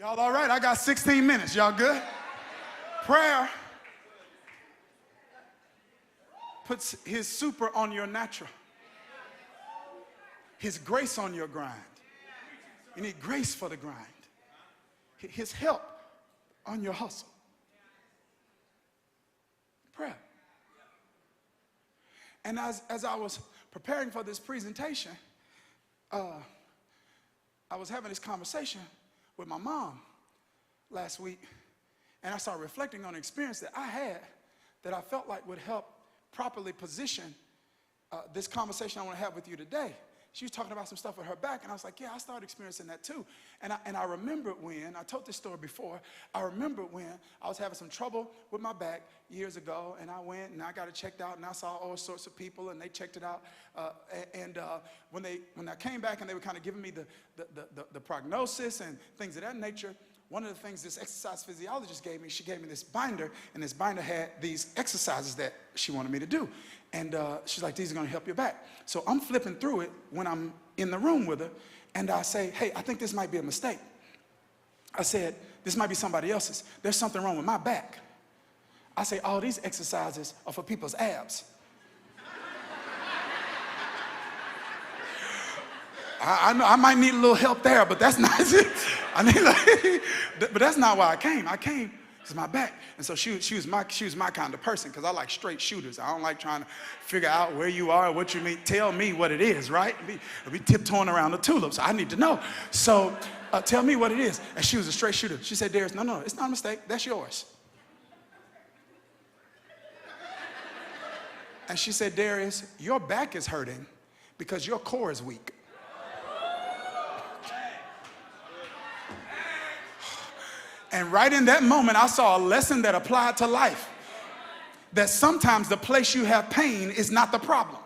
Y'all all right? I got 16 minutes. Y'all good? Prayer puts his super on your natural. His grace on your grind. You need grace for the grind. His help on your hustle. Prayer. And as I was preparing for this presentation, I was having this conversation with my mom last week, and I started reflecting on an experience that I had that I felt like would help properly position this conversation I want to have with you today. She was talking about some stuff with her back, and I was like, yeah, I started experiencing that too. And I remember when, I told this story before, I remember when I was having some trouble with my back years ago, and I went and I got it checked out, and I saw all sorts of people, and they checked it out. When I came back and they were kind of giving me the prognosis and things of that nature, one of the things this exercise physiologist gave me, she gave me this binder, and this binder had these exercises that she wanted me to do. And she's like, these are gonna help your back. So I'm flipping through it when I'm in the room with her, and I say, hey, I think this might be a mistake. I said, this might be somebody else's. There's something wrong with my back. I say, all these exercises are for people's abs. I know I might need a little help there, but that's not it. But that's not why I came. I came because my back. And so she was my kind of person, because I like straight shooters. I don't like trying to figure out where you are, what you mean. Tell me what it is, right? Be tiptoeing around the tulips. I need to know. So tell me what it is. And she was a straight shooter. She said, Darius, no, it's not a mistake. That's yours. And she said, Darius, your back is hurting because your core is weak. And right in that moment, I saw a lesson that applied to life. That sometimes the place you have pain is not the problem.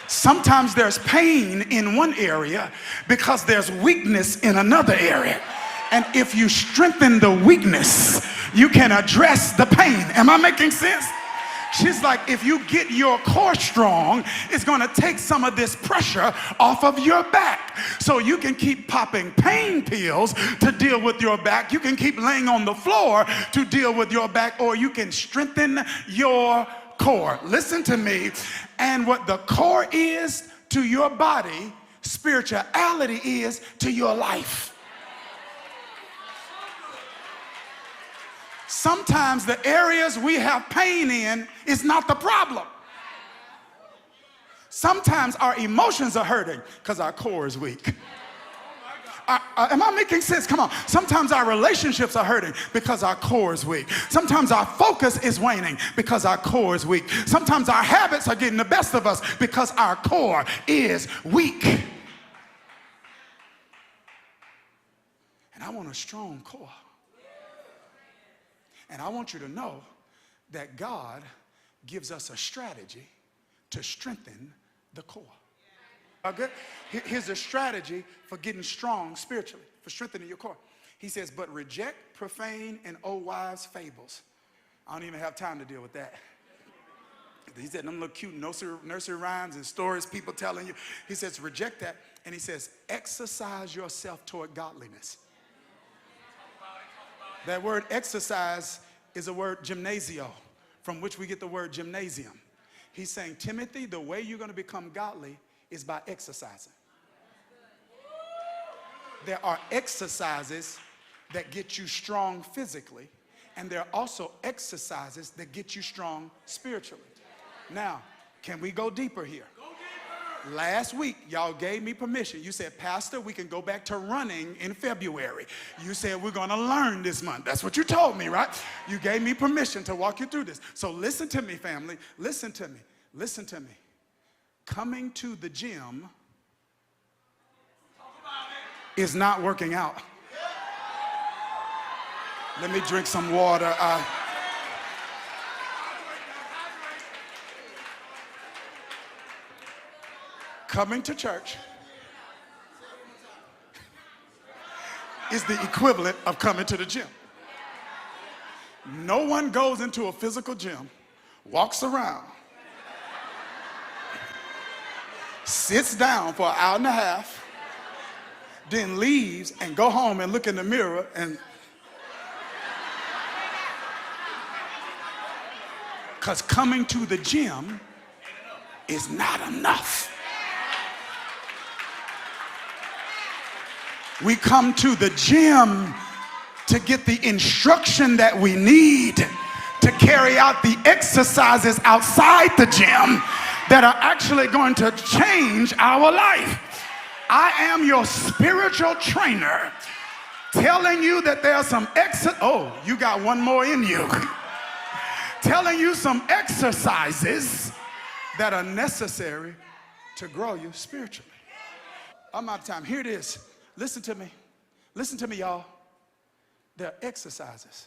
Sometimes there's pain in one area because there's weakness in another area. And if you strengthen the weakness, you can address the pain. Am I making sense? She's like, if you get your core strong, it's going to take some of this pressure off of your back. So you can keep popping pain pills to deal with your back. You can keep laying on the floor to deal with your back, or you can strengthen your core. Listen to me. And what the core is to your body, spirituality is to your life. Sometimes the areas we have pain in is not the problem. Sometimes our emotions are hurting because our core is weak. Am I making sense? Come on. Sometimes our relationships are hurting because our core is weak. Sometimes our focus is waning because our core is weak. Sometimes our habits are getting the best of us because our core is weak. And I want a strong core. And I want you to know that God gives us a strategy to strengthen the core. Okay? Here's a strategy for getting strong spiritually, for strengthening your core. He says, but reject profane and old wives' fables. I don't even have time to deal with that. He said, them little cute nursery rhymes and stories people telling you. He says, reject that. And he says, exercise yourself toward godliness. That word exercise is a word gymnasio, from which we get the word gymnasium. He's saying, Timothy, the way you're going to become godly is by exercising. There are exercises that get you strong physically, and there are also exercises that get you strong spiritually. Now, can we go deeper here? Last week, y'all gave me permission. You said, Pastor, we can go back to running in February. You said, we're going to learn this month. That's what you told me, right? You gave me permission to walk you through this. So listen to me, family. Listen to me. Listen to me. Coming to the gym is not working out. Let me drink some water. Coming to church is the equivalent of coming to the gym. No one goes into a physical gym, walks around, sits down for an hour and a half, then leaves and go home and look in the mirror and because coming to the gym is not enough. We come to the gym to get the instruction that we need to carry out the exercises outside the gym that are actually going to change our life. I am your spiritual trainer telling you that there are some you got one more in you. Telling you some exercises that are necessary to grow you spiritually. I'm out of time. Here it is. Listen to me. Listen to me, y'all. There are exercises.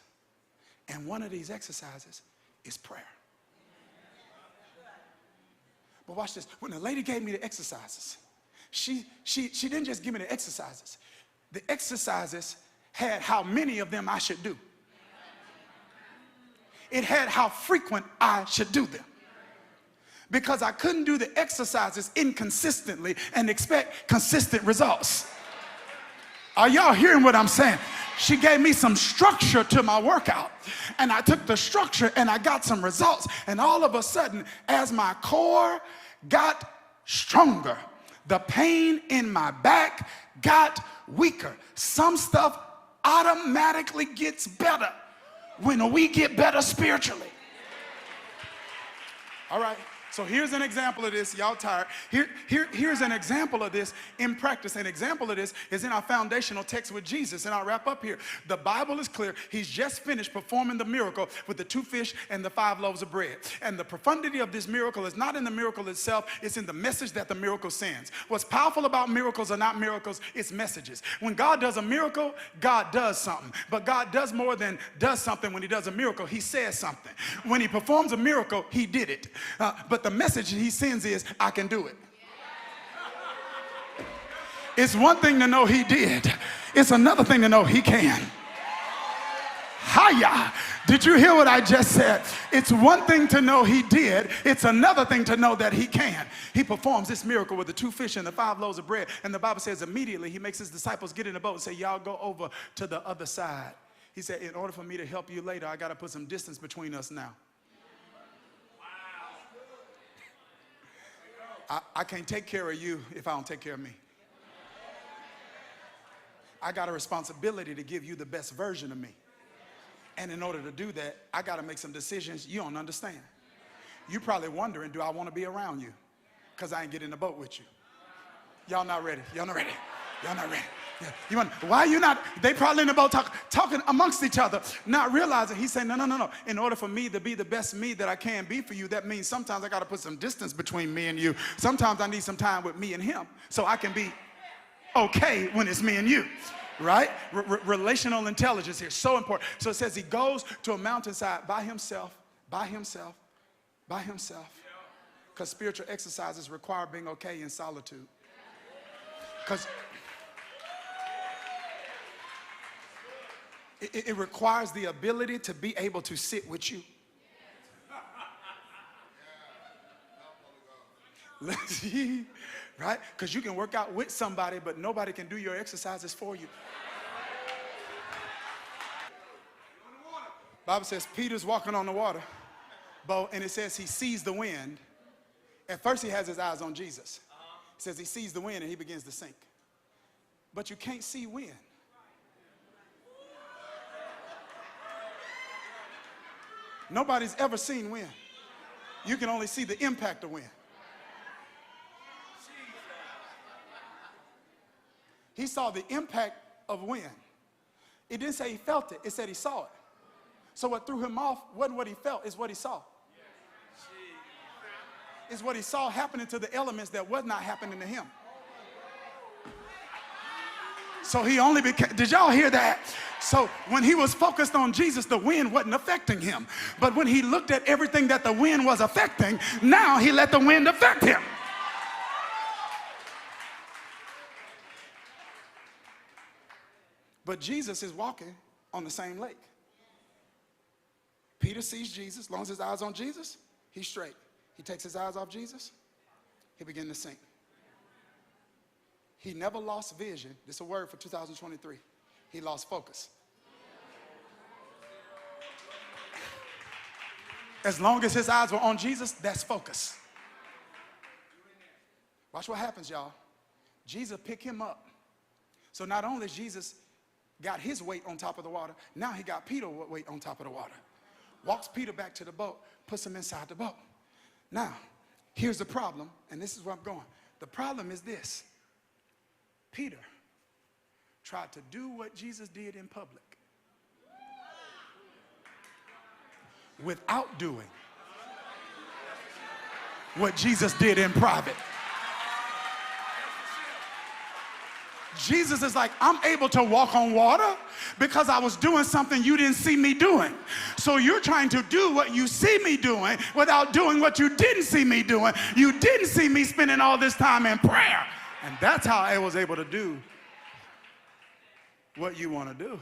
And one of these exercises is prayer. But watch this. When the lady gave me the exercises, she didn't just give me the exercises. The exercises had how many of them I should do. It had how frequent I should do them. Because I couldn't do the exercises inconsistently and expect consistent results. Are y'all hearing what I'm saying? She gave me some structure to my workout, and I took the structure and I got some results. And all of a sudden, as my core got stronger, the pain in my back got weaker. Some stuff automatically gets better when we get better spiritually. All right. So here's an example of this. Y'all tired. Here's an example of this in practice. An example of this is in our foundational text with Jesus. And I'll wrap up here. The Bible is clear. He's just finished performing the miracle with the 2 fish and the 5 loaves of bread. And the profundity of this miracle is not in the miracle itself. It's in the message that the miracle sends. What's powerful about miracles are not miracles. It's messages. When God does a miracle, God does something. But God does more than does something. When he does a miracle, he says something. When he performs a miracle, he did it. But the message he sends is, I can do it. It's one thing to know he did. It's another thing to know he can. Hiya. Did you hear what I just said? It's one thing to know he did. It's another thing to know that he can. He performs this miracle with the 2 fish and the 5 loaves of bread. And the Bible says immediately he makes his disciples get in the boat and say, y'all go over to the other side. He said, in order for me to help you later, I got to put some distance between us now. I can't take care of you if I don't take care of me. I got a responsibility to give you the best version of me. And in order to do that, I got to make some decisions you don't understand. You're probably wondering, do I want to be around you? Because I ain't get in the boat with you. Y'all not ready. Y'all not ready. Y'all not ready. Yeah. You want, why are you not? They probably in the boat talking amongst each other, not realizing. He's saying, no. In order for me to be the best me that I can be for you, that means sometimes I got to put some distance between me and you. Sometimes I need some time with me and him so I can be okay when it's me and you. Right? Relational intelligence here, so important. So it says he goes to a mountainside by himself. Because spiritual exercises require being okay in solitude. Because it requires the ability to be able to sit with you. Right? Because you can work out with somebody, but nobody can do your exercises for you. Bible says Peter's walking on the water, and it says he sees the wind. At first he has his eyes on Jesus. It says he sees the wind and he begins to sink. But you can't see wind. Nobody's ever seen wind. You can only see the impact of wind. He saw the impact of wind. It didn't say he felt it. It said he saw it. So what threw him off wasn't what he felt, it's what he saw. It's what he saw happening to the elements that was not happening to him. So he only became, did y'all hear that? So when he was focused on Jesus, the wind wasn't affecting him. But when he looked at everything that the wind was affecting, now he let the wind affect him. But Jesus is walking on the same lake. Peter sees Jesus. As long as his eyes on Jesus, he's straight. He takes his eyes off Jesus, he begins to sink. He never lost vision. This is a word for 2023. He lost focus. As long as his eyes were on Jesus, that's focus. Watch what happens, y'all. Jesus picked him up. So not only Jesus got his weight on top of the water, now he got Peter's weight on top of the water. Walks Peter back to the boat, puts him inside the boat. Now, here's the problem, and this is where I'm going. The problem is this. Peter tried to do what Jesus did in public without doing what Jesus did in private. Jesus is like, I'm able to walk on water because I was doing something you didn't see me doing. So you're trying to do what you see me doing without doing what you didn't see me doing. You didn't see me spending all this time in prayer. And that's how I was able to do what you want to do.